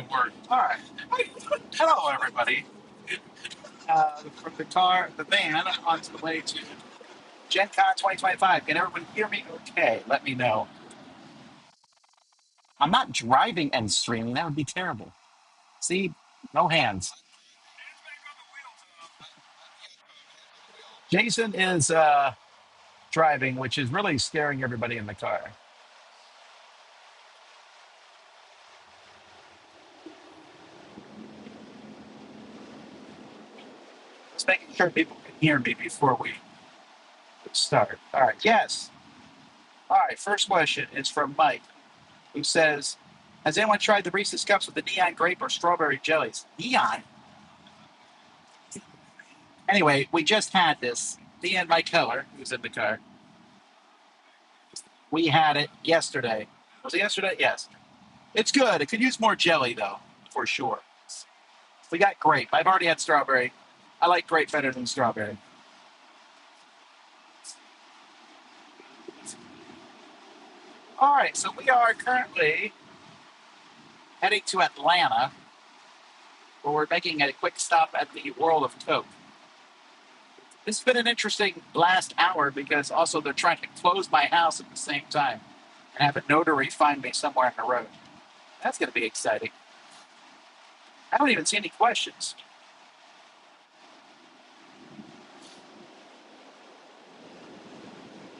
my word. All right. Hello, everybody. From the van, onto the way to Gen Con 2025. Can everyone hear me okay? Let me know. I'm not driving and streaming. That would be terrible. See? No hands. Jason is driving, which is really scaring everybody in the car. Just making sure people can hear me before we start. All right. Yes. All right. First question is from Mike, who says, has anyone tried the Reese's Cups with the neon grape or strawberry jellies? Neon? Anyway, we just had this. Me and Mike Keller, who's in the car, we had it yesterday. Was it yesterday? Yes. It's good. It could use more jelly, though, for sure. We got grape. I've already had strawberry. I like grape better than strawberry. All right, so we are currently heading to Atlanta, where we're making a quick stop at the World of Coke. This has been an interesting last hour because also they're trying to close my house at the same time and have a notary find me somewhere on the road. That's going to be exciting. I don't even see any questions.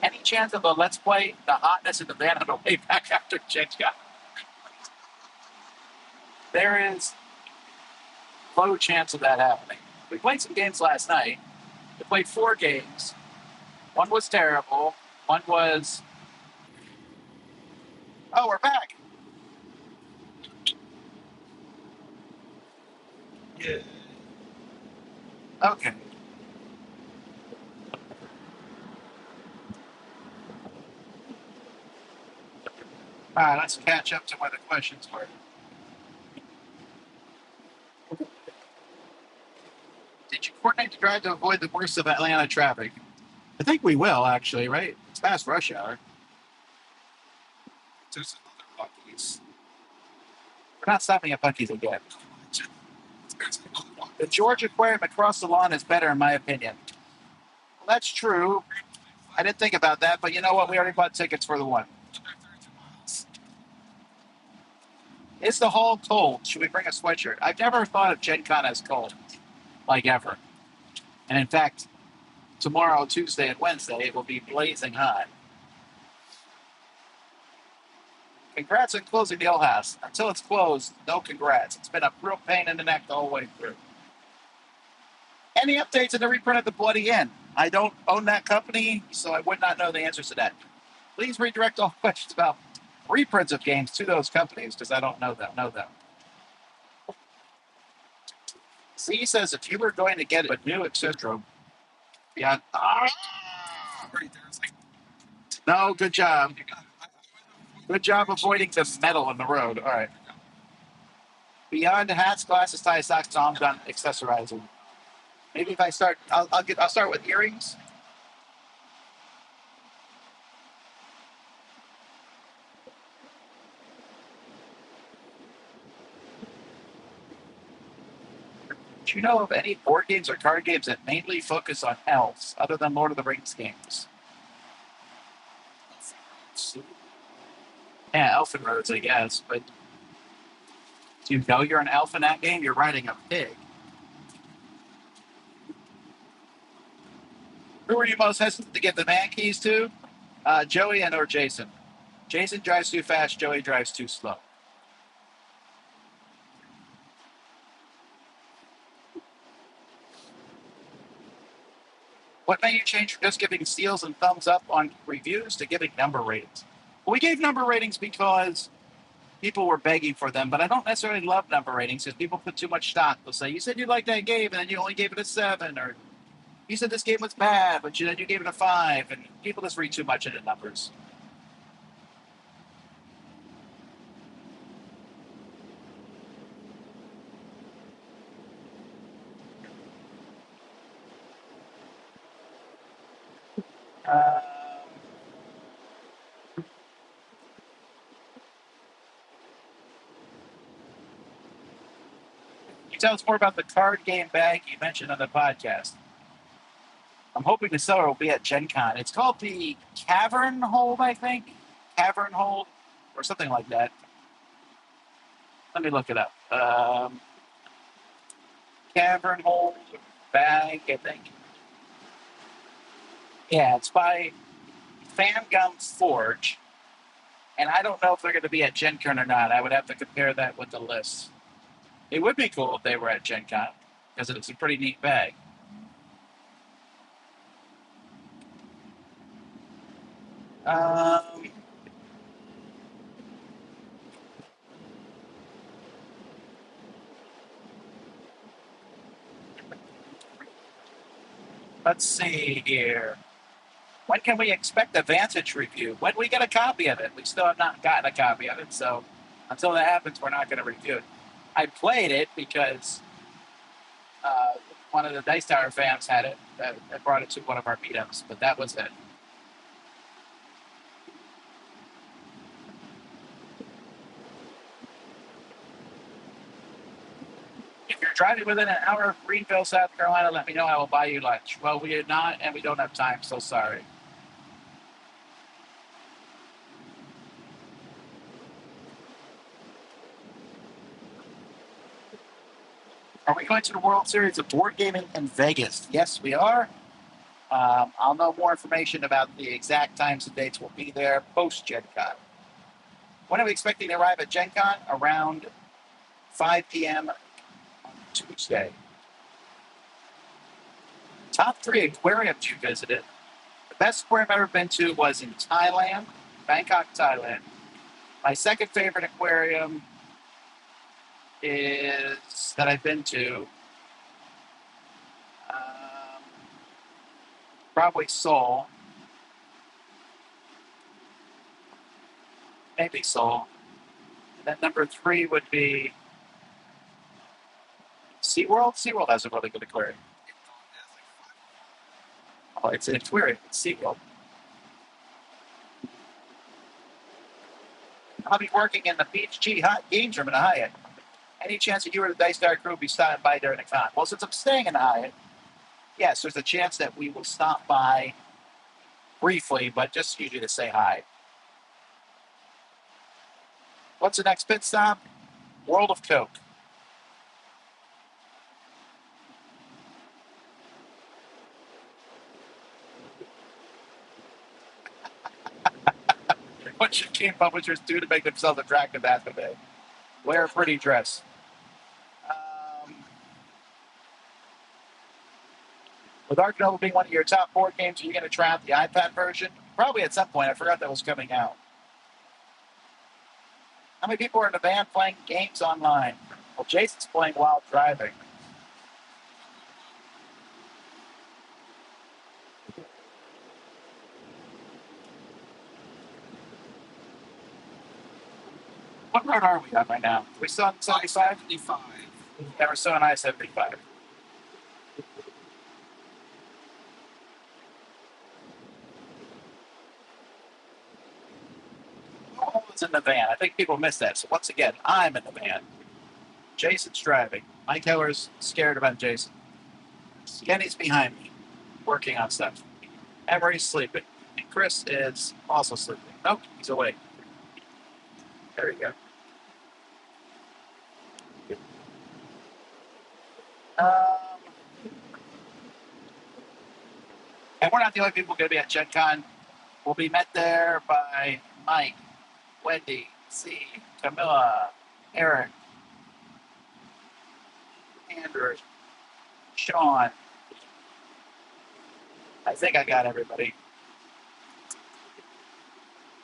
Any chance of a Let's Play the hotness in the van on the way back after Gen-Con? There is low chance of that happening. We played some games last night. We played 4 games. One was terrible. One was... Oh, we're back. Yeah. Okay. All right, let's catch up to where the questions were. Did you coordinate to drive to avoid the worst of Atlanta traffic? I think we will, actually, right? It's past rush hour. There's another Bucky's. We're not stopping at Bucky's again. The George Aquarium across the lawn is better, in my opinion. Well, that's true. I didn't think about that, but you know what? We already bought tickets for the one. Is the hall cold? Should we bring a sweatshirt? I've never thought of Gen Con as cold, like ever. And in fact, tomorrow, Tuesday, and Wednesday, it will be blazing hot. Congrats on closing the old house. Until it's closed, no congrats. It's been a real pain in the neck the whole way through. Any updates on the reprint of the Bloody Inn? I don't own that company, so I would not know the answers to that. Please redirect all questions about reprints of games to those companies, because I don't know them. C says if you were going to get a new syndrome, beyond. No, good job. Good job avoiding the metal in the road. All right. Beyond hats, glasses, ties, socks, I'm done accessorizing. Maybe if I start, I'll start with earrings. Do you know of any board games or card games that mainly focus on elves, other than Lord of the Rings games? Yeah, Elfin Roads, I guess. But do you know you're an elf in that game? You're riding a pig. Who are you most hesitant to give the man keys to? Joey and or Jason. Jason drives too fast. Joey drives too slow. What made you change from just giving steals and thumbs up on reviews to giving number ratings? Well, we gave number ratings because people were begging for them, but I don't necessarily love number ratings because people put too much stock. They'll say, you said you liked that game, and then you only gave it a 7, or you said this game was bad, but then you gave it a 5, and people just read too much into numbers. Uh, you tell us more about the card game bag you mentioned on the podcast? I'm hoping the seller will be at Gen Con. It's called the Cavern Hold, I think. Cavern Hold, or something like that. Let me look it up. Cavern Hold bag, I think. Yeah, it's by Fangum Forge. And I don't know if they're going to be at Gen Con or not. I would have to compare that with the list. It would be cool if they were at Gen Con, because it's a pretty neat bag. Let's see here. When can we expect the Vantage review? When we get a copy of it? We still have not gotten a copy of it, so until that happens, we're not going to review it. I played it because one of the Dice Tower fans had it. I brought it to one of our meetups, but that was it. If you're driving within an hour of Greenville, South Carolina, let me know. I will buy you lunch. Well, we are not, and we don't have time, so sorry. Are we going to the World Series of Board Gaming in Vegas? Yes, we are. I'll know more information about the exact times and dates. We'll be there post Gen Con. When are we expecting to arrive at Gen Con? Around 5 p.m. on Tuesday. Top 3 aquariums you visited. The best aquarium I've ever been to was in Thailand, Bangkok, Thailand. My second favorite aquarium is that I've been to probably Seoul. Maybe Seoul. And then number 3 would be SeaWorld. SeaWorld has a really good aquarium. Oh, it's an aquarium. It's SeaWorld. I'll be working in the Beach G Games Room in the Hyatt. Any chance that you or the Dice Star crew will be stopping by during the con? Well, since I'm staying in the Hyatt, yes, there's a chance that we will stop by briefly, but just usually to say hi. What's the next pit stop? World of Coke. What should game publishers do to make themselves attractive after they wear a pretty dress? With Ark Nova being one of your top board games, are you going to try out the iPad version? Probably at some point. I forgot that was coming out. How many people are in the van playing games online? Well, Jason's playing while driving. What road are we on right now? Are we still on 75? 75. Yeah, we're still on I-75. Who was in the van? I think people missed that. So once again, I'm in the van. Jason's driving. Mike Hiller's scared about Jason. Kenny's behind me, working on stuff. Emery's sleeping. And Chris is also sleeping. Nope, he's awake. There you go. And we're not the only people going to be at Gen Con. We'll be met there by Mike, Wendy, C, Camilla, Eric, Andrew, Sean. I think I got everybody.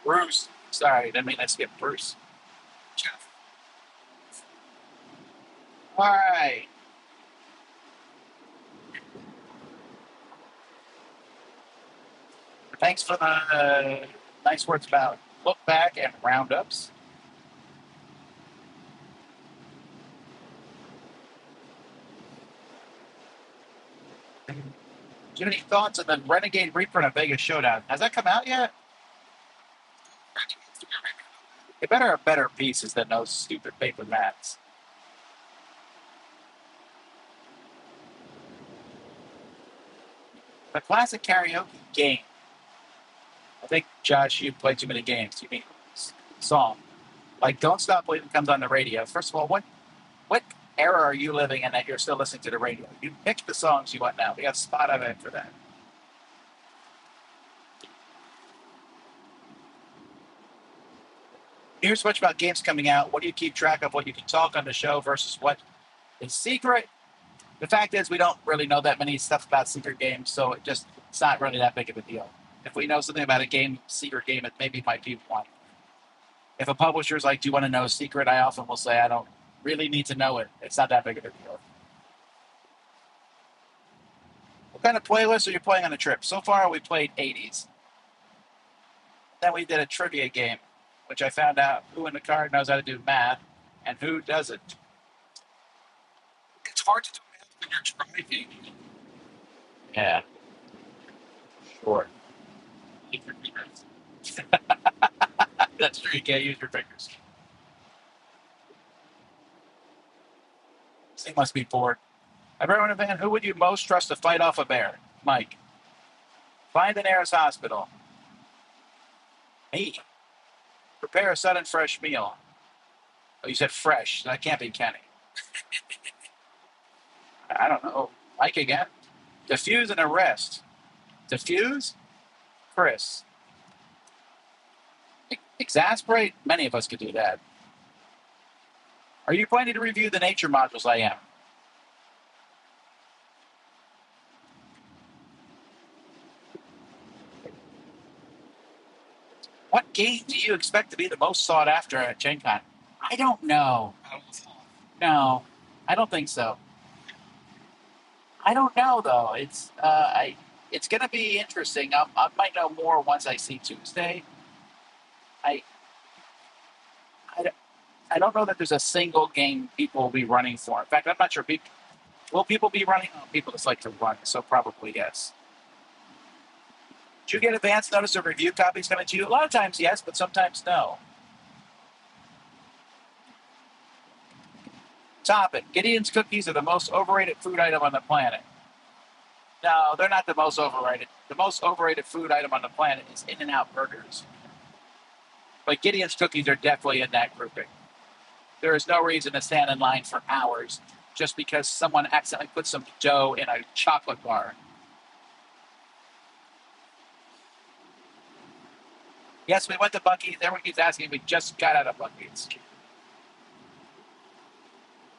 Bruce. Sorry, didn't mean to skip Bruce. Jeff. All right. Thanks for the nice words about look back and roundups. Do you have any thoughts on the Renegade Reprint of Vegas Showdown? Has that come out yet? It better have better pieces than those stupid paper mats. A classic karaoke game. I think, Josh, you play too many games. You mean song. Like Don't Stop Believing comes on the radio. First of all, what era are you living in that you're still listening to the radio? You pick the songs you want now. We got Spotify for that. Here's much about games coming out. What do you keep track of? What you can talk on the show versus what is secret? The fact is, we don't really know that many stuff about secret games, so it's not really that big of a deal. If we know something about a game, secret game, it maybe might be one. If a publisher's like, "Do you want to know a secret?" I often will say, "I don't really need to know it. It's not that big of a deal." What kind of playlist are you playing on the trip? So far, we played 80s. Then we did a trivia game, which I found out who in the car knows how to do math and who doesn't. It's hard to do math when you're driving. Yeah, sure. Use your fingers. That's true. You can't use your fingers. He must be bored. Everyone in the van, who would you most trust to fight off a bear? Mike. Find the nearest hospital. Me. Prepare a sudden fresh meal. Oh, you said fresh. That can't be Kenny. I don't know. Mike again. Diffuse and arrest. Diffuse? Chris. Exasperate? Many of us could do that. Are you planning to review the nature modules? I am. What game do you expect to be the most sought after at Gen Con? I don't know. No, I don't think so. I don't know though. It's going to be interesting. I might know more once I see Tuesday. I, I, I don't know that there's a single game people will be running for. In fact, I'm not sure will people be running? Oh, people just like to run, so probably yes. Did you get advance notice of review copies coming to you? A lot of times yes, but sometimes no. Topic: Gideon's cookies are the most overrated food item on the planet. No, they're not the most overrated. The most overrated food item on the planet is In-N-Out burgers. But Gideon's cookies are definitely in that grouping. There is no reason to stand in line for hours just because someone accidentally put some dough in a chocolate bar. Yes, we went to Bucky's. Everyone keeps asking. We just got out of Bucky's.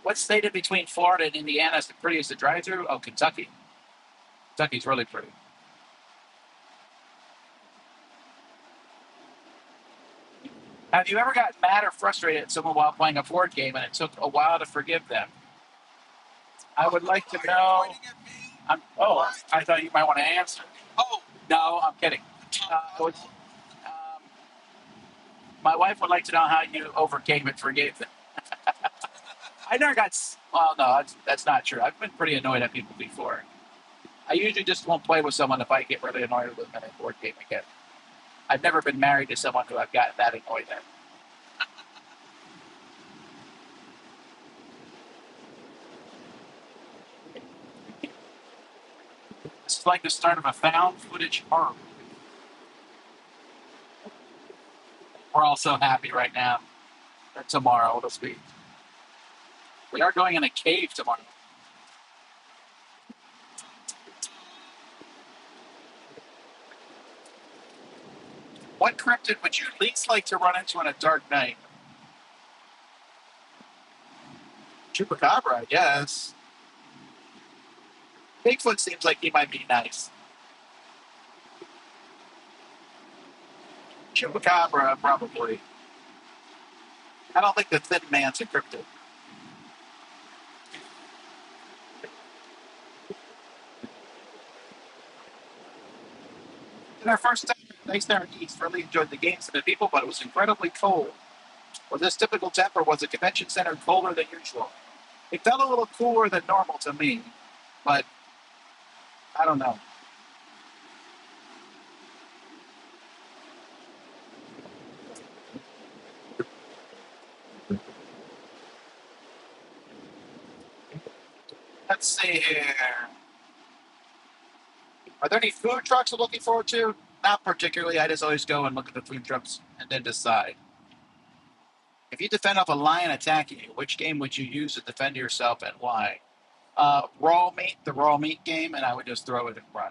What state in between Florida and Indiana is the prettiest to drive through? Oh, Kentucky. Kentucky's really pretty. Have you ever gotten mad or frustrated at someone while playing a board game and it took a while to forgive them? I would like to know. I thought you might want to answer. Oh, no, I'm kidding. My wife would like to know how you overcame it, forgave them. I never got. Well, no, that's not true. I've been pretty annoyed at people before. I usually just won't play with someone if I get really annoyed with them in a board game again. I've never been married to someone who I've gotten that annoyed at. This is like the start of a found footage horror movie. We're all so happy right now. Or tomorrow, it'll be. We are going in a cave tomorrow. What cryptid would you least like to run into on a dark night? Chupacabra, I guess. Bigfoot seems like he might be nice. Chupacabra, probably. I don't think the Thin Man's a cryptid. In our first time, nice there in East, really enjoyed the games and the people, but it was incredibly cold. Was this typical temp or was the convention center colder than usual? It felt a little cooler than normal to me, but I don't know. Let's see here. Are there any food trucks I'm looking forward to? Not particularly. I just always go and look at the food trucks and then decide. If you defend off a lion attacking you, which game would you use to defend yourself and why? Raw meat, the raw meat game, and I would just throw it and run.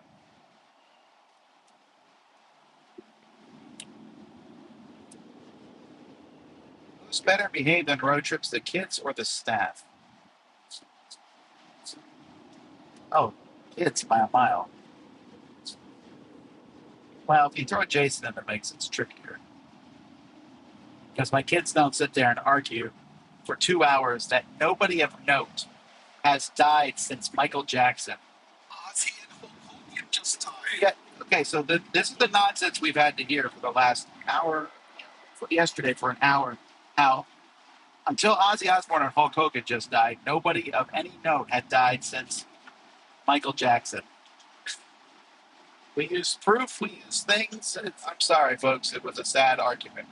Who's better behaved on road trips, the kids or the staff? Oh, kids by a mile. Well, if you throw Jason in, it makes it trickier. Because my kids don't sit there and argue for 2 hours that nobody of note has died since Michael Jackson. Ozzy and Hulk Hogan just died. Yeah, okay, so this is the nonsense we've had to hear for the last hour, yesterday for an hour. How until Ozzy Osbourne and Hulk Hogan just died, nobody of any note had died since Michael Jackson. We use proof, we use things. I'm sorry, folks, it was a sad argument.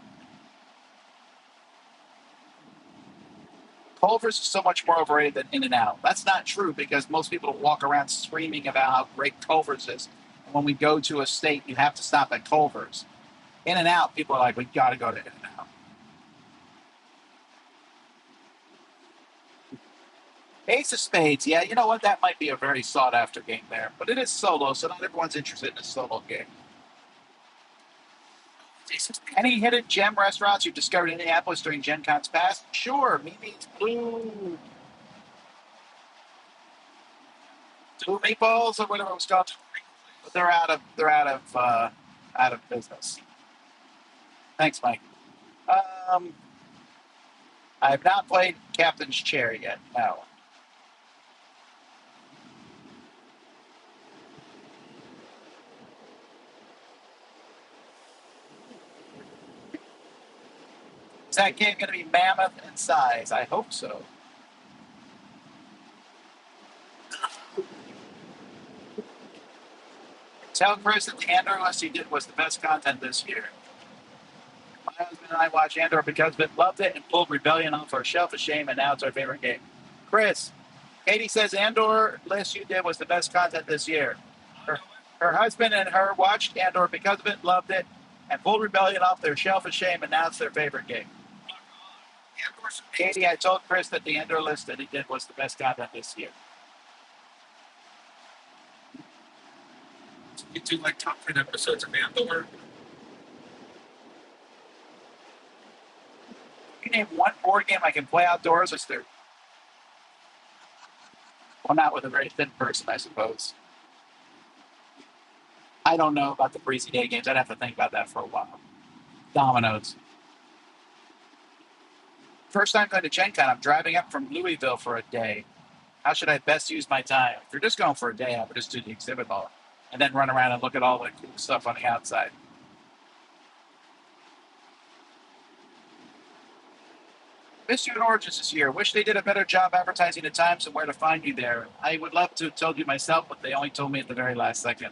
Culver's is so much more overrated than In-N-Out. That's not true because most people walk around screaming about how great Culver's is. And when we go to a state, you have to stop at Culver's. In-N-Out, people are like, we got to go to In-N-Out. Ace of Spades, yeah, you know what? That might be a very sought-after game there. But it is solo, so not everyone's interested in a solo game. Any hidden gem restaurants you've discovered in Minneapolis during Gen Con's past? Sure, Mimi's Blue Meatballs or whatever it was called. But they're out of business. Thanks, Mike. I have not played Captain's Chair yet. No. Is that game going to be mammoth in size? I hope so. Tell Chris that the Andor list he did was the best content this year. My husband and I watched Andor because we loved it and pulled Rebellion off our shelf of shame, and now it's our favorite game. Chris, Katie says Andor list you did was the best content this year. Her husband and her watched Andor because of it, loved it, and pulled Rebellion off their shelf of shame, and now it's their favorite game. Katie, I told Chris that the Andor list that he did was the best content this year. You do like top 10 episodes of Andor? You name one board game I can play outdoors, is there? Well, not with a very thin person, I suppose. I don't know about the breezy day games. I'd have to think about that for a while. Dominoes. First time going to Gen Con, I'm driving up from Louisville for a day. How should I best use my time? If you're just going for a day, I would just do the exhibit hall and then run around and look at all the cool stuff on the outside. Missed you in Origins this year. Wish they did a better job advertising the times and where to find you there. I would love to have told you myself, but they only told me at the very last second.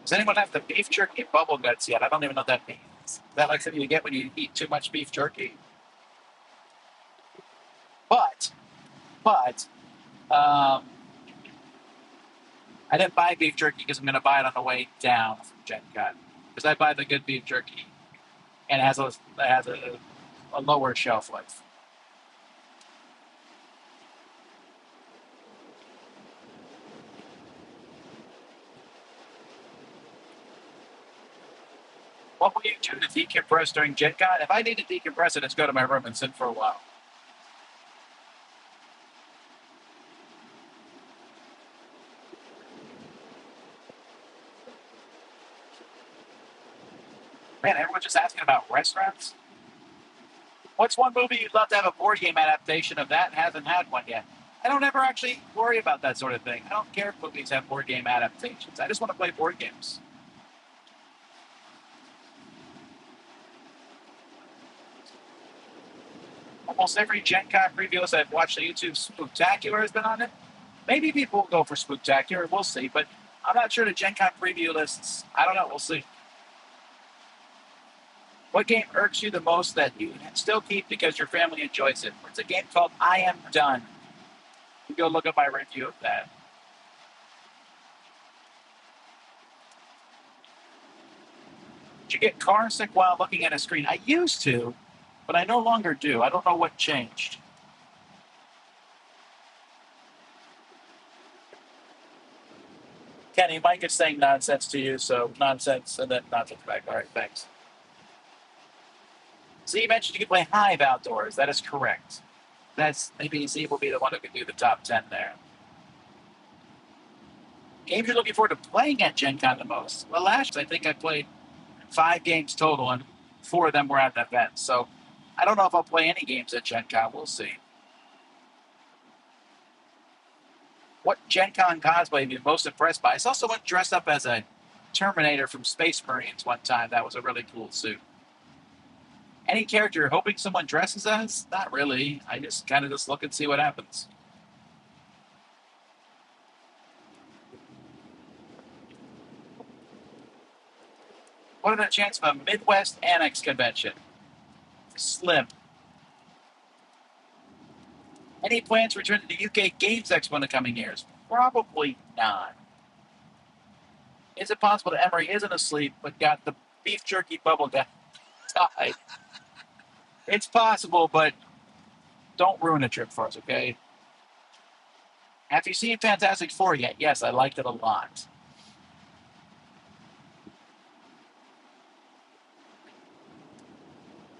Does anyone have the beef jerky bubble guts yet? I don't even know what that means. Is that like something you get when you eat too much beef jerky? But, I didn't buy beef jerky because I'm going to buy it on the way down from Gen Con. Because I buy the good beef jerky, and it has a lower shelf life. What will you do to decompress during Gen Con? If I need to decompress it, just go to my room and sit for a while. Man, everyone's just asking about restaurants. What's one movie you'd love to have a board game adaptation of that and hasn't had one yet? I don't ever actually worry about that sort of thing. I don't care if movies have board game adaptations. I just want to play board games. Almost every Gen Con preview list I've watched on YouTube, Spooktacular has been on it. Maybe people will go for Spooktacular. We'll see. But I'm not sure the Gen Con preview lists. I don't know. We'll see. What game irks you the most that you still keep because your family enjoys it? It's a game called I Am Done. You can go look up my review of that. Did you get car sick while looking at a screen? I used to, but I no longer do. I don't know what changed. Kenny, Mike is saying nonsense to you, so nonsense and then nonsense back. All right, thanks. Z mentioned you can play Hive outdoors. That is correct. That's maybe Z will be the one who can do the top 10 there. Games you're looking forward to playing at Gen Con the most? Well, last year I think I played 5 games total, and 4 of them were at an event. So I don't know if I'll play any games at Gen Con. We'll see. What Gen Con cosplay have you been most impressed by? I saw someone dressed up as a Terminator from Space Marines one time. That was a really cool suit. Any character you're hoping someone dresses as? Not really. I just kind of just look and see what happens. What are the chances of a Midwest Annex convention? Slim. Any plans to return to the UK Games Expo in the coming years? Probably not. Is it possible that Emery isn't asleep but got the beef jerky bubble gum tied? It's possible, but don't ruin a trip for us, okay? Have you seen Fantastic Four yet? Yes, I liked it a lot.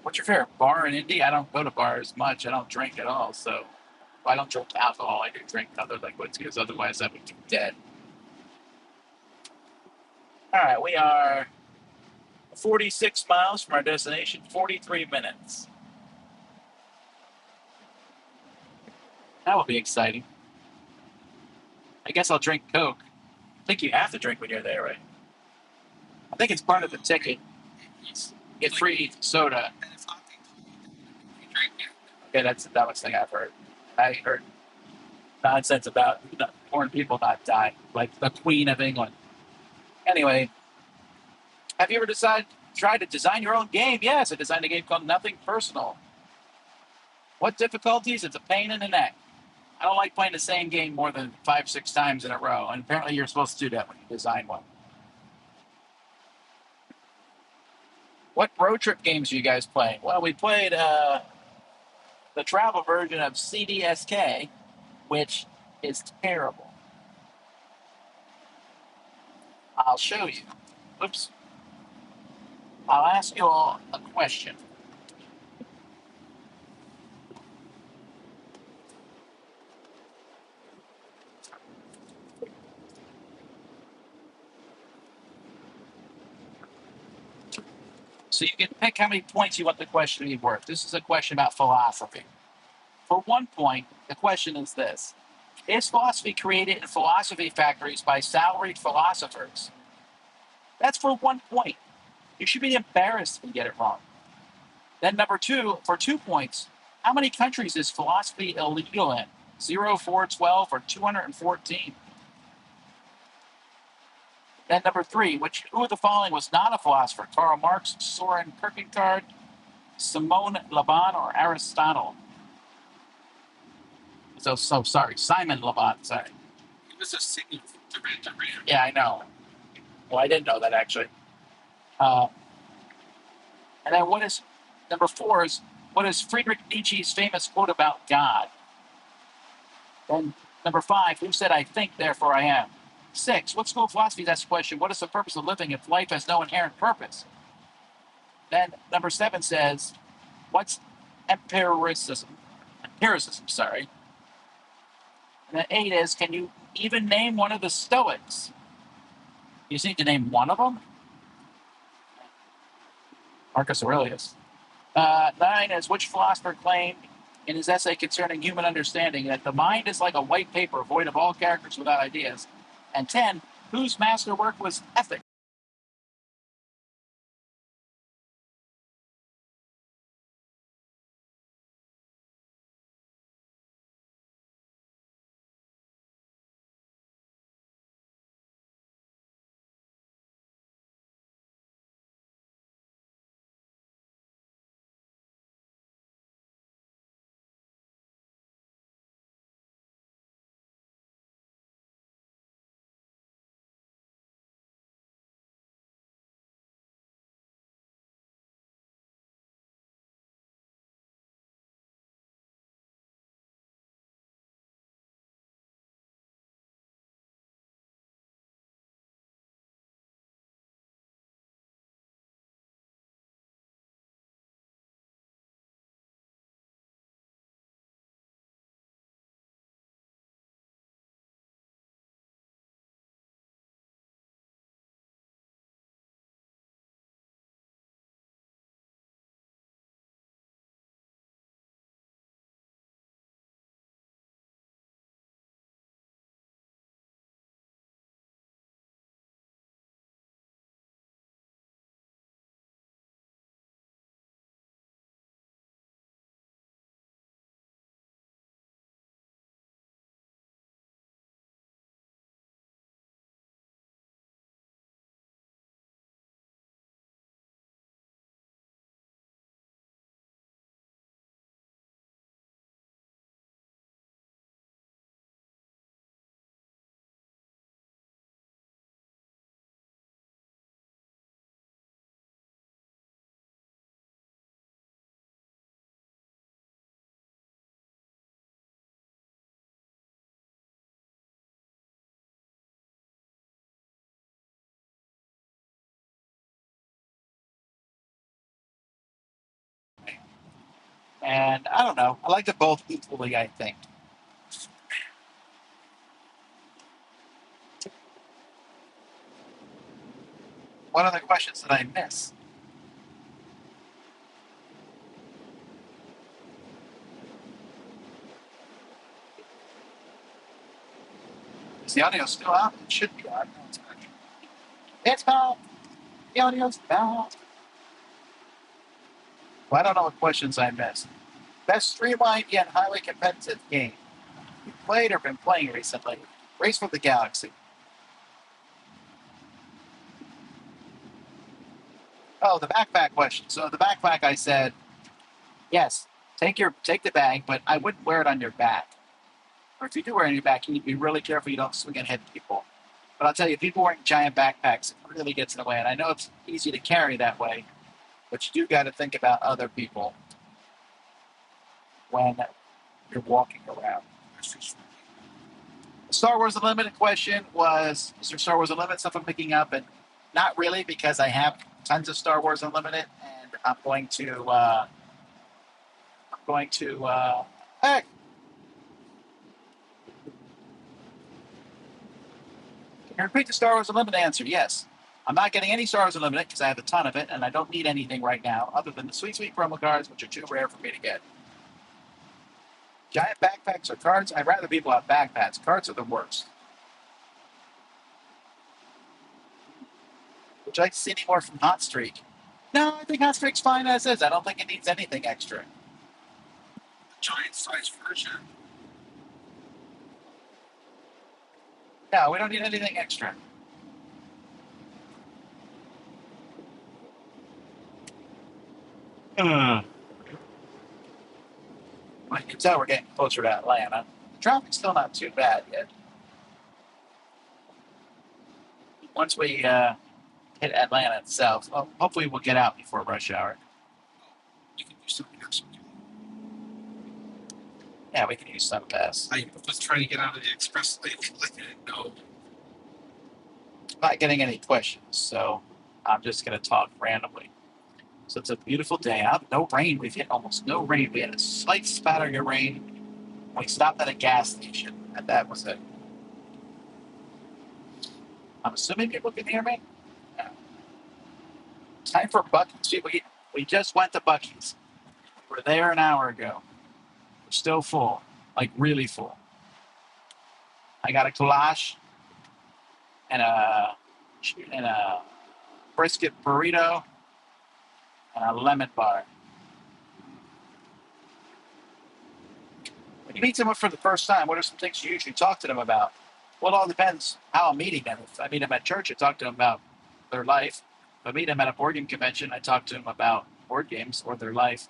What's your favorite bar in Indy? I don't go to bars much. I don't drink at all, so I don't drink alcohol. I do drink other liquids because otherwise I would be dead. All right, we are 46 miles from our destination, 43 minutes. That will be exciting. I guess I'll drink Coke. I think you have to drink when you're there, right? I think it's part of the ticket. Get free soda. Okay, that's the dumbest thing I've heard. I heard nonsense about foreign people not dying, like the Queen of England. Anyway, have you ever tried to design your own game? Yes, I designed a game called Nothing Personal. What difficulties? It's a pain in the neck. I don't like playing the same game more than 5, 6 times in a row, and apparently you're supposed to do that when you design one. What road trip games are you guys playing? Well, we played the travel version of CDSK, which is terrible. I'll show you. Oops. I'll ask you all a question. So you can pick how many points you want the question to be worth. This is a question about philosophy. For 1 point, the question is this. Is philosophy created in philosophy factories by salaried philosophers? That's for 1 point. You should be embarrassed if you get it wrong. Then number 2, for 2 points, how many countries is philosophy illegal in? 0, 4, 12, or 214? Then number 3, who of the following was not a philosopher? Karl Marx, Soren Kierkegaard, Simone Laban, or Aristotle? So sorry, Simon Laban, sorry. He was a singer from Duran Duran. Yeah, I know. Well, I didn't know that actually. And then number 4 is, what is Friedrich Nietzsche's famous quote about God? Then number 5, who said I think, therefore I am? 6, what school of philosophy asks the question, what is the purpose of living if life has no inherent purpose? Then number 7 says, what's empiricism? Empiricism, sorry. And then 8 is, can you even name one of the Stoics? You just need to name one of them? Marcus Aurelius. 9 is, which philosopher claimed in his essay concerning human understanding that the mind is like a white paper void of all characters without ideas? And 10, whose masterwork was Ethics? And I don't know. I like them both equally, I think. What other questions did I miss? Is the audio still out? It should be on. No, it's not. It's out. The audio's out. Well, I don't know what questions I missed. Best streamlined yet highly competitive game you played or been playing recently? Race for the Galaxy. Oh, the backpack question. So the backpack, I said, yes, take the bag, but I wouldn't wear it on your back. Or if you do wear it on your back, you need to be really careful you don't swing and hit people. But I'll tell you, people wearing giant backpacks, it really gets in the way. And I know it's easy to carry that way, but you do got to think about other people when you're walking around. The Star Wars Unlimited question was, is there Star Wars Unlimited stuff I'm picking up? And not really, because I have tons of Star Wars Unlimited, and I'm going to, heck, can you repeat the Star Wars Unlimited answer? Yes. I'm not getting any Star Wars Unlimited because I have a ton of it, and I don't need anything right now other than the sweet, sweet promo cards, which are too rare for me to get. Giant backpacks or cards? I'd rather people have backpacks. Cards are the worst. Would you like to see any more from Hot Streak? No, I think Hot Streak's fine as is. I don't think it needs anything extra. Giant size version. No, we don't need anything extra. I can tell we're getting closer to Atlanta. The traffic's still not too bad yet. Once we hit Atlanta itself, well, hopefully we'll get out before rush hour. You can use something else. Yeah, we can use some pass. I was trying to get out of the express lane. I didn't know. I'm not getting any questions, so I'm just going to talk randomly. So it's a beautiful day out. No rain. We've hit almost no rain. We had a slight spattering of rain. We stopped at a gas station, and that was it. I'm assuming people can hear me. Yeah. Time for Bucky's. We just went to Bucky's. We were there an hour ago. We're still full, like really full. I got a goulash and a brisket burrito and a lemon bar. When you meet someone for the first time, what are some things you usually talk to them about? Well, it all depends how I'm meeting them. If I meet them at church, I talk to them about their life. If I meet them at a board game convention, I talk to them about board games or their life.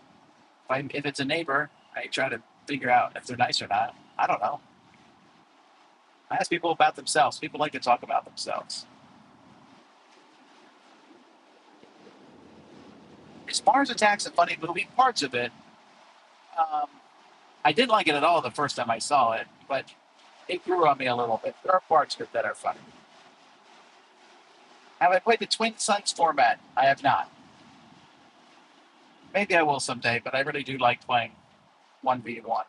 If it's a neighbor, I try to figure out if they're nice or not. I don't know. I ask people about themselves. People like to talk about themselves. Is Mars Attacks a funny movie? Parts of it. I didn't like it at all the first time I saw it, but it grew on me a little bit. There are parts of it that are funny. Have I played the Twin Suns format? I have not. Maybe I will someday, but I really do like playing 1v1.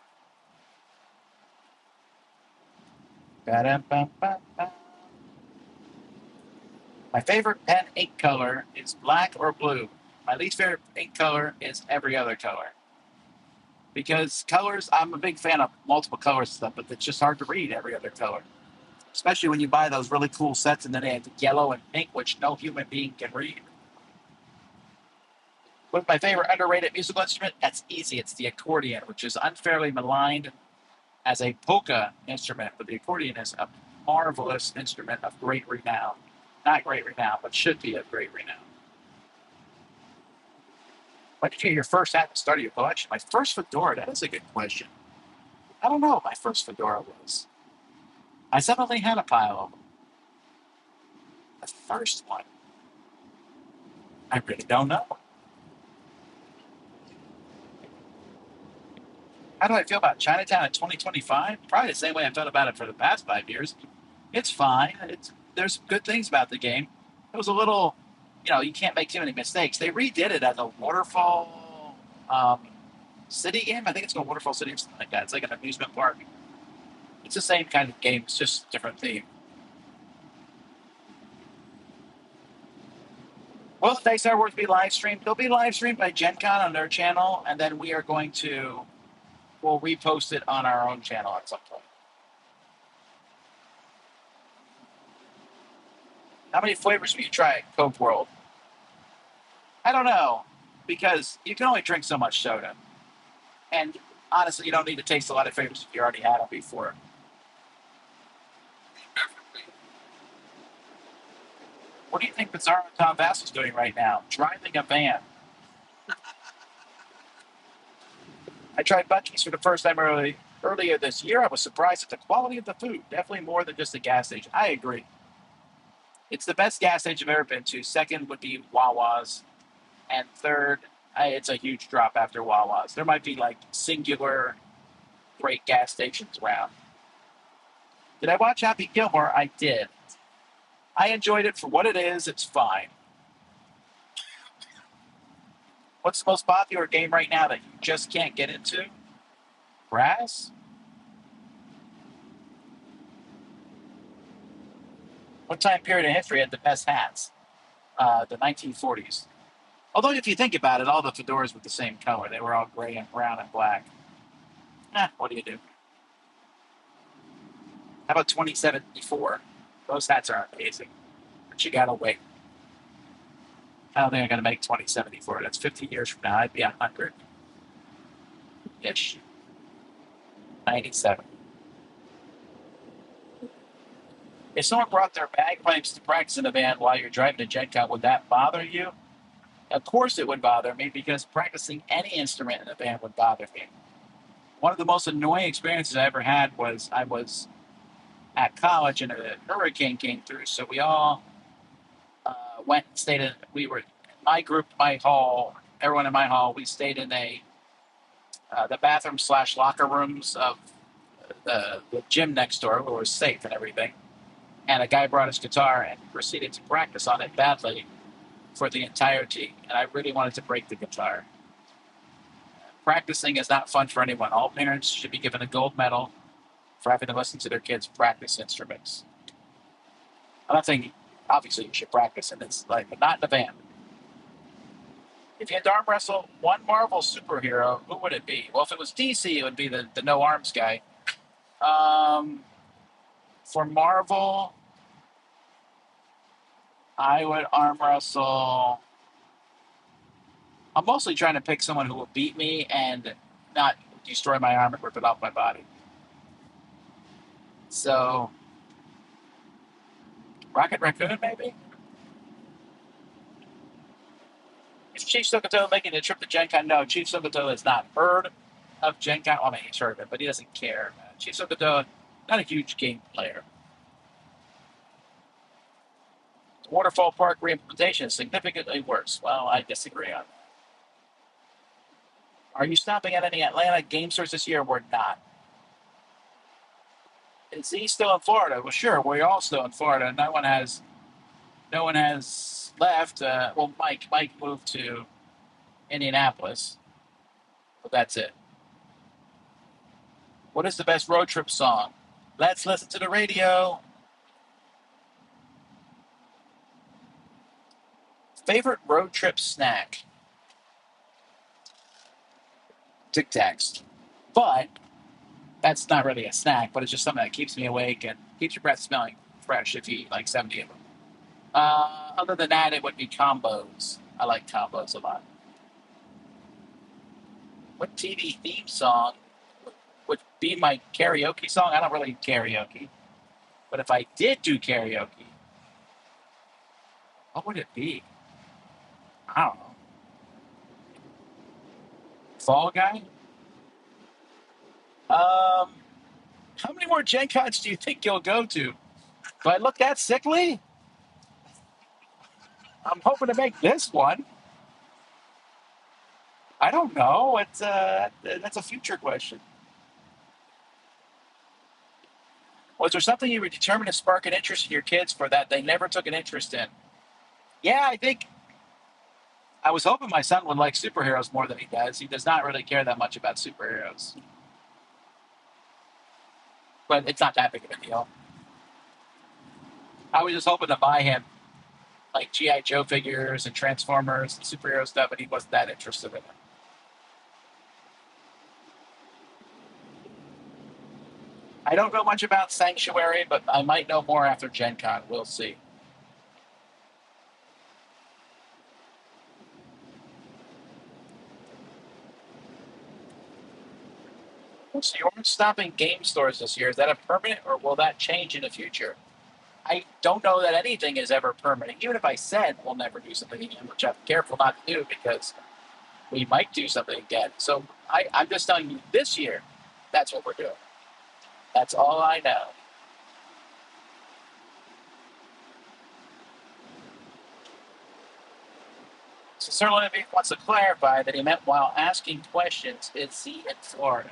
My favorite pen ink color is black or blue. My least favorite ink color is every other color. Because colors, I'm a big fan of multiple colors and stuff, but it's just hard to read every other color. Especially when you buy those really cool sets and then they have yellow and pink, which no human being can read. What's my favorite underrated musical instrument? That's easy. It's the accordion, which is unfairly maligned as a polka instrument, but the accordion is a marvelous instrument of great renown. Not great renown, but should be of great renown. When did you get your first hat at the start of your collection? My first fedora, that is a good question. I don't know what my first fedora was. I definitely had a pile of them. The first one. I really don't know. How do I feel about Chinatown in 2025? Probably the same way I felt about it for the past 5 years. It's fine. There's good things about the game. It was a little, you can't make too many mistakes. They redid it as a waterfall City game? I think it's called Waterfall City or something like that. It's like an amusement park. It's the same kind of game. It's just different theme. Well, the Dice Are Worth be live streamed. They'll be live streamed by Gen Con on their channel, and then we'll repost it on our own channel at some point. How many flavors will you try at Coke World? I don't know, because you can only drink so much soda. And honestly, you don't need to taste a lot of flavors if you already had them before. What do you think Bizarro Tom Vasel is doing right now? Driving a van. I tried Bucky's for the first time earlier this year. I was surprised at the quality of the food. Definitely more than just a gas station. I agree. It's the best gas station I've ever been to. Second would be Wawa's. And third, it's a huge drop after Wawa's. There might be like singular great gas stations around. Did I watch Happy Gilmore? I did. I enjoyed it for what it is. It's fine. What's the most popular game right now that you just can't get into? Brass? What time period in history had the best hats? The 1940s. Although, if you think about it, all the fedoras were the same color. They were all gray and brown and black. What do you do? How about 2074? Those hats are amazing. But you gotta wait. I don't think I'm gonna make 2074. That's 50 years from now. I'd be 100-ish. 97. If someone brought their bagpipes to practice in a van while you're driving to Gen Con, would that bother you? Of course it would bother me, because practicing any instrument in a van would bother me. One of the most annoying experiences I ever had was I was at college and a hurricane came through, so we all went and stayed in. We were my group, my hall, everyone in my hall. We stayed in the bathroom / locker rooms of the gym next door, where it was safe and everything. And a guy brought his guitar and proceeded to practice on it badly for the entirety. And I really wanted to break the guitar. Practicing is not fun for anyone. All parents should be given a gold medal for having to listen to their kids practice instruments. I'm not saying, obviously, you should practice in this life, but not in a van. If you had to arm wrestle one Marvel superhero, who would it be? Well, if it was DC, it would be the no arms guy. For Marvel, I would arm wrestle. I'm mostly trying to pick someone who will beat me and not destroy my arm and rip it off my body. So, Rocket Raccoon, maybe? Is Chief Sokoto making the trip to Gen Con? No, Chief Sokoto has not heard of Gen Con. Well, I mean, he's heard of it, but he doesn't care. Chief Sokoto, not a huge game player. The Waterfall Park reimplementation is significantly worse. Well, I disagree on that. Are you stopping at any Atlanta game stores this year? We're not. Is he still in Florida? Well, sure, we're all still in Florida. No one has left. Mike moved to Indianapolis, but that's it. What is the best road trip song? Let's listen to the radio. Favorite road trip snack? Tic Tacs. But that's not really a snack, but it's just something that keeps me awake and keeps your breath smelling fresh if you eat like 70 of them. Other than that, it would be combos. I like combos a lot. What TV theme song would be my karaoke song? I don't really karaoke. But if I did do karaoke, what would it be? I don't know. Fall Guy? How many more Gen Cons do you think you'll go to? Do I look that sickly? I'm hoping to make this one. I don't know. That's a future question. Was there something you were determined to spark an interest in your kids for that they never took an interest in? Yeah, I think I was hoping my son would like superheroes more than he does. He does not really care that much about superheroes. But it's not that big of a deal. I was just hoping to buy him like G.I. Joe figures and Transformers and superhero stuff, but he wasn't that interested in it. I don't know much about Sanctuary, but I might know more after Gen Con. We'll see. So you aren't stopping game stores this year. Is that a permanent, or will that change in the future? I don't know that anything is ever permanent. Even if I said we'll never do something again, which I'm careful not to do because we might do something again. So I'm just telling you this year, that's what we're doing. That's all I know. So Sir Olympic wants to clarify that he meant while asking questions, is he in Florida?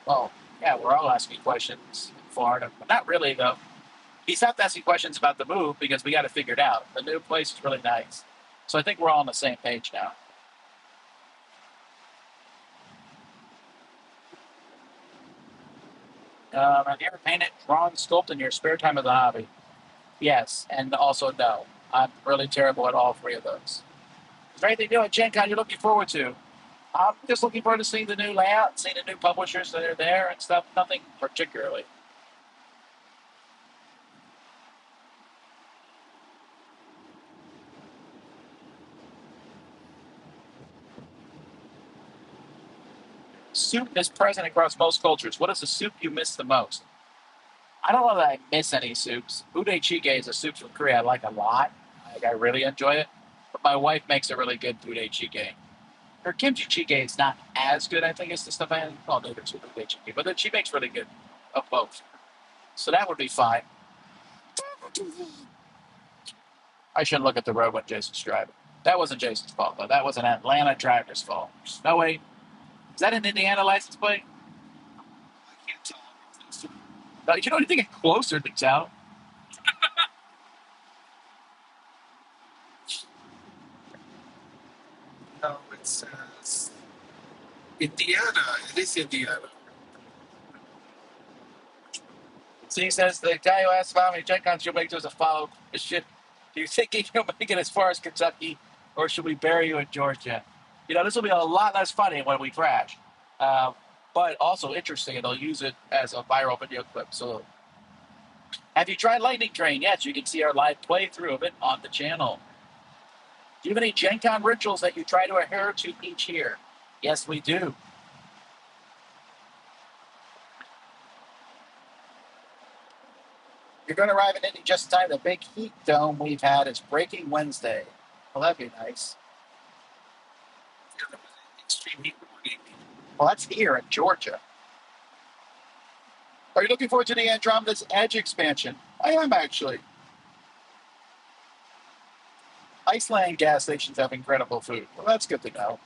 Well, yeah, we're all asking questions in Florida, but not really, though. He stopped asking questions about the move because we got it figured out. The new place is really nice. So I think we're all on the same page now. Have you ever painted, drawn, sculpted in your spare time as a hobby? Yes, and also no. I'm really terrible at all three of those. Is there anything new at Gen Con you're looking forward to? I'm just looking forward to seeing the new layout, seeing the new publishers that are there and stuff. Nothing particularly. Soup is present across most cultures. What is the soup you miss the most? I don't know that I miss any soups. Ude Chige is a soup from Korea I like a lot. I really enjoy it. But my wife makes a really good Ude Chige. Her kimchi jjigae is not as good, I think, as the stuff I had. Oh, no, there's Ude Chige. But then she makes really good of both. So that would be fine. I shouldn't look at the road when Jason's driving. That wasn't Jason's fault, though. That was an Atlanta driver's fault. No, wait. Is that an Indiana license plate? I can't tell. No, you know anything closer to tell? No, it says Indiana. It is Indiana. So he says the guy who asked about how many Gen Cons you'll make to us a follow. Do you think you'll make it as far as Kentucky, or should we bury you in Georgia? You know, this will be a lot less funny when we crash, uh, but also interesting, and they'll use it as a viral video clip. So, have you tried Lightning Train? Yes, you can see our live playthrough of it on the channel. Do you have any Gen Con rituals that you try to adhere to each year? Yes, we do. You're going to arrive in Indy just in time. The big heat dome we've had is breaking Wednesday. Well, that'd be nice. Extreme heat warning. Well, that's here in Georgia. Are you looking forward to the Andromeda's Edge expansion? I am, actually. Iceland gas stations have incredible food. Well, that's good to know.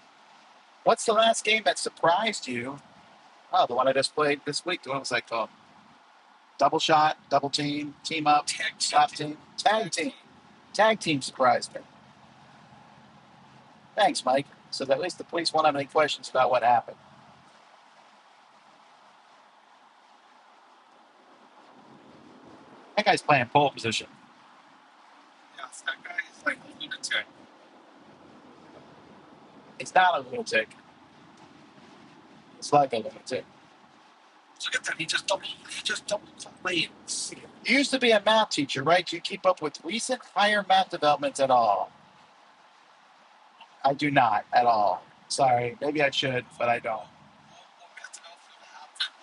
What's the last game that surprised you? Oh, the one I just played this week. What was that called? Double shot, double team, team up, top team, tag team. Tag team surprised me. Thanks, Mike. So that at least the police won't have any questions about what happened. That guy's playing pole position. Yes, that guy is like a lunatic. He's not a lunatic. It's like a lunatic. Look at that. He just double lanes. You used to be a math teacher, right? Do you keep up with recent higher math developments at all? I do not at all. Sorry. Maybe I should, but I don't.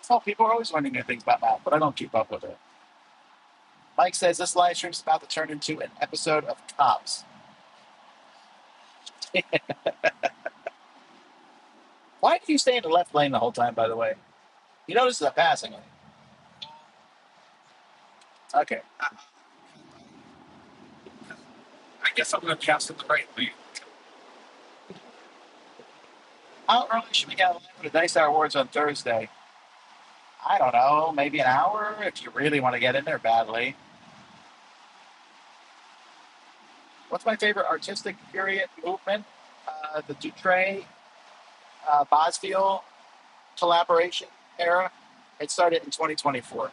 Well, people are always learning new things about math, but I don't keep up with it. Mike says this live stream is about to turn into an episode of Cops. Why do you stay in the left lane the whole time, by the way? You know this is a passing lane. Okay. I guess I'm going to pass in the right lane. How early should we get live for the Dice Hour Awards on Thursday? I don't know, maybe an hour if you really want to get in there badly. What's my favorite artistic period movement? The Dutre Bosfield collaboration era. It started in 2024.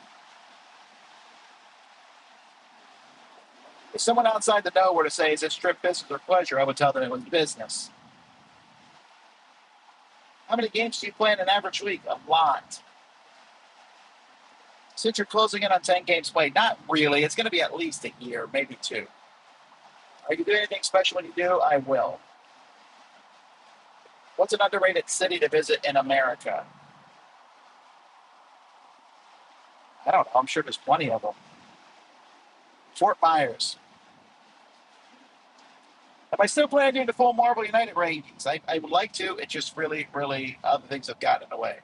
If someone outside the know were to say, is this trip business or pleasure, I would tell them it was business. How many games do you play in an average week? A lot. Since you're closing in on 10 games played, not really. It's going to be at least a year, maybe 2. Are you doing anything special when you do? I will. What's an underrated city to visit in America? I don't know. I'm sure there's plenty of them. Fort Myers. Am I still planning doing the full Marvel United ratings? I would like to. It just really, other things have gotten in the way.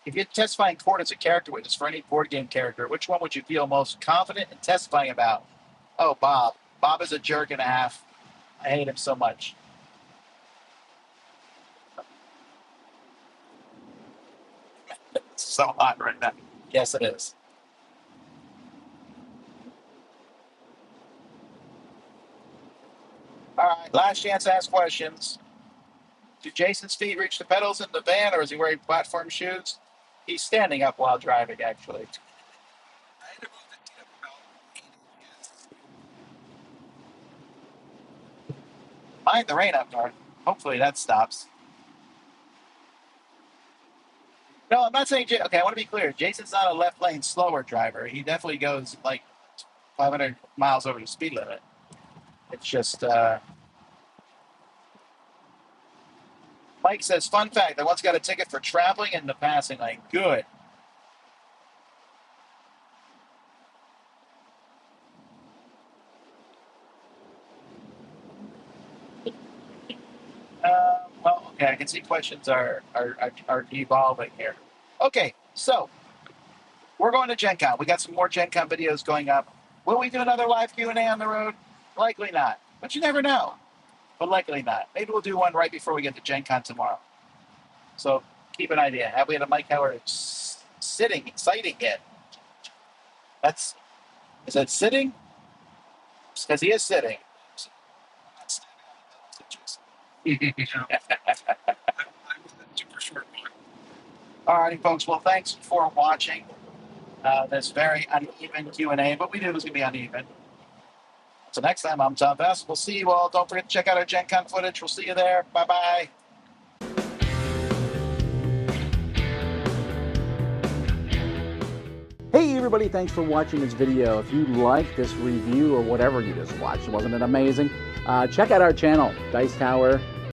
If you had testifying court as a character witness for any board game character, which one would you feel most confident in testifying about? Oh, Bob. Bob is a jerk and a half. I hate him so much. It's so hot right now. Yes, it is. All right, last chance to ask questions. Do Jason's feet reach the pedals in the van, or is he wearing platform shoes? He's standing up while driving, actually. I had to move the tip about 8 inches. Mind the rain up north. Hopefully that stops. No, I'm not saying. Okay, I want to be clear. Jason's not a left lane slower driver. He definitely goes like 500 miles over the speed limit. It's just. Mike says, fun fact, I once got a ticket for traveling in the passing lane. Good. Well, okay, I can see questions are evolving here. Okay, so we're going to Gen Con. We got some more Gen Con videos going up. Will we do another live Q&A on the road? Likely not, but you never know. But likely not. Maybe we'll do one right before we get to Gen Con tomorrow. So keep an idea. Have we had a Mike Howard sighting it? Is that sitting? Because he is sitting. Yeah. I was a super short one. All righty, folks. Well, thanks for watching this very uneven Q&A, but we knew it was going to be uneven. So next time, I'm Tom Vasel. We'll see you all. Don't forget to check out our Gen Con footage. We'll see you there. Bye-bye. Hey everybody, thanks for watching this video. If you like this review or whatever you just watched, wasn't it amazing? Check out our channel, Dice Tower